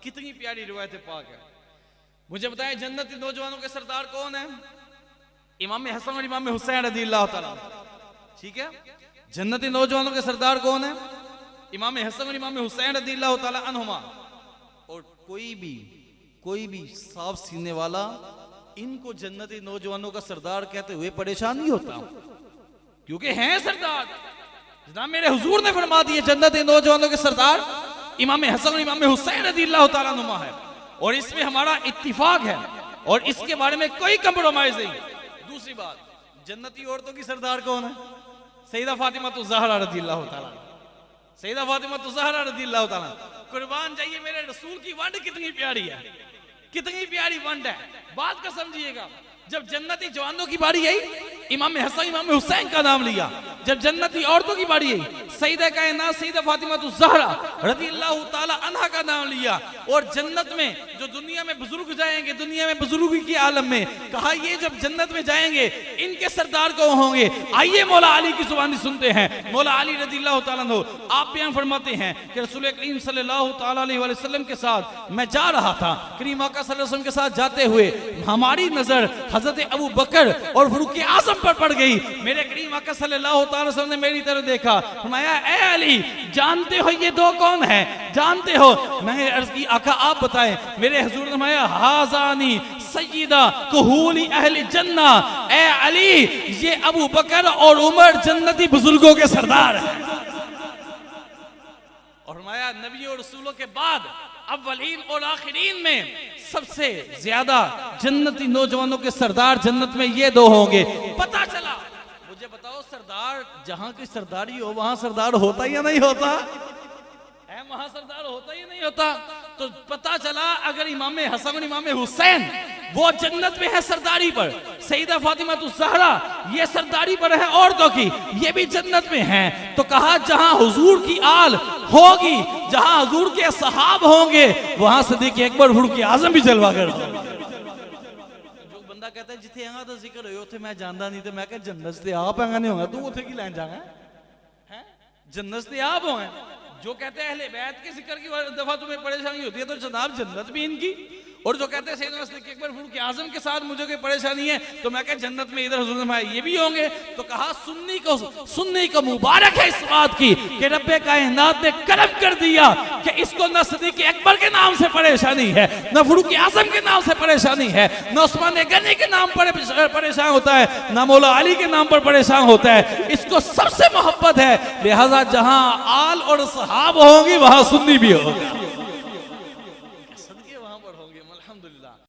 कितनी प्यारी रिवायत पाक है। मुझे बताएं जन्नती नौजवानों के सरदार कौन है? इमाम हसन और इमाम हुसैन रज़ियल्लाहु ताला। ठीक है, जन्नती नौजवानों के सरदार कौन है? इमाम हसन और इमाम हुसैन रज़ियल्लाहु ताला अन्हुमा। और कोई भी साफ सीने वाला इनको जन्नती नौजवानों का सरदार कहते हुए परेशान नहीं होता, क्योंकि हैं सरदार। जनाब मेरे हुजूर ने फरमा दिए जन्नती नौजवानों के सरदार इमाम हसन और इमाम हुसैन रज़ियल्लाहु ताला अन्हुमा है, और इसमें हमारा इत्तिफाक है और इसके बारे में कोई कंप्रोमाइज नहीं। दूसरी बात, जन्नती औरतों की सरदार कौन है? सैयदा फातिमा ज़हरा रज़ियल्लाहु ताला। सैयदा फातिमा ज़हरा रज़ियल्लाहु ताला। कुर्बान जाइए मेरे रसूल की वंड कितनी प्यारी है, कितनी प्यारी वंड है। बात का समझिएगा, जब जन्नती जवानों की बारी आई इमाम हसन इमाम हुसैन का नाम लिया, जब जन्नती औरतों की बारी आई सईदा कायनात सईदा फातिमा ज़हरा रज़ियल्लाहु ताला अन्हा का नाम लिया। और जन्नत में जो दुनिया में बुजुर्ग जाएंगे, दुनिया में बुजुर्गी के आलम में, कहा ये जब जन्नत में जाएंगे इनके सरदार कौन होंगे? आइए मौला अली की जुबानी सुनते हैं। मौला अली रज़ियल्लाहु ताला अन्हु आप बयान फरमाते हैं कि रसूल करीम सल्लल्लाहु ताला अलैहि वसल्लम के साथ मैं जा रहा था, करीम आका सल्लल्लाहु अलैहि वसल्लम के साथ जाते हुए हमारी नजर हजरत अबू बकर और फारूक आजम पर पड़ गई। मेरे करीम आका सल्लल्लाहु ताला अलैहि वसल्लम ने मेरी तरफ देखा, फरमाया ए अली जानते हो ये दो कौन है? जानते हो? मैंने अर्ज की आका आप बताएं। मेरे हुजूर ने फरमाया हाज़ानी सय्यदा कुहूली अहली जन्ना। ए अली ये अबू बकर और उमर जन्नती बुजुर्गों के सरदार हैं। और फरमाया नबी और रसूलों के बाद अव्वलीन और आखिरीन में सबसे ज्यादा जन्नती नौजवानों के सरदार जन्नत में ये दो होंगे। पता चला, मुझे बताओ सरदार जहां की सरदारी हो वहां सरदार होता या नहीं होता है? वहां सरदार होता या नहीं होता? तो पता चला अगर इमाम हसन और इमाम हुसैन वो जन्नत में है सरदारी पर, सईदा फातिमा ज़हरा ये सरदारी पर है औरतों की, ये भी जन्नत में है। तो कहा जहां हुजूर की आल होगी, जहां हुजूर के सहाब होंगे, वहां सिद्दीक़ अकबर फारूक आजम भी जलवा कर। जो बंदा कहता है जिथे आगा तो जिक्र होए उथे मैं जानदा नहीं, तो मैं कह जन्नत से आप आगा नहीं होगा, तू उथे की लैन जाना है? जन्नत से आप होंगे। जो कहते हैं अहले बैत के जिक्र की दफा तुम्हें परेशानी होती है तो जनाब जन्नत भी इनकी। और जो कहते हैं सैयदना सिद्दीक़ अकबर फारूक आजम के साथ मुझे कोई परेशानी है तो मैं कह जन्नत में इधर हुजूर ने ये भी होंगे। तो कहा सुन्नी को मुबारक है इस बात की कि रब्बे कायनात ने करम कर दिया कि इसको न सिद्दीक़ अकबर के नाम से परेशानी है, न फारूक आजम के नाम से परेशानी है, न उस्मान गनी के नाम पर परेशान होता है, न मौला अली के नाम पर परेशान होता है। इसको सबसे मोहब्बत है, लिहाजा जहां आल और सहाब होंगी वहां सुन्नी भी होगा।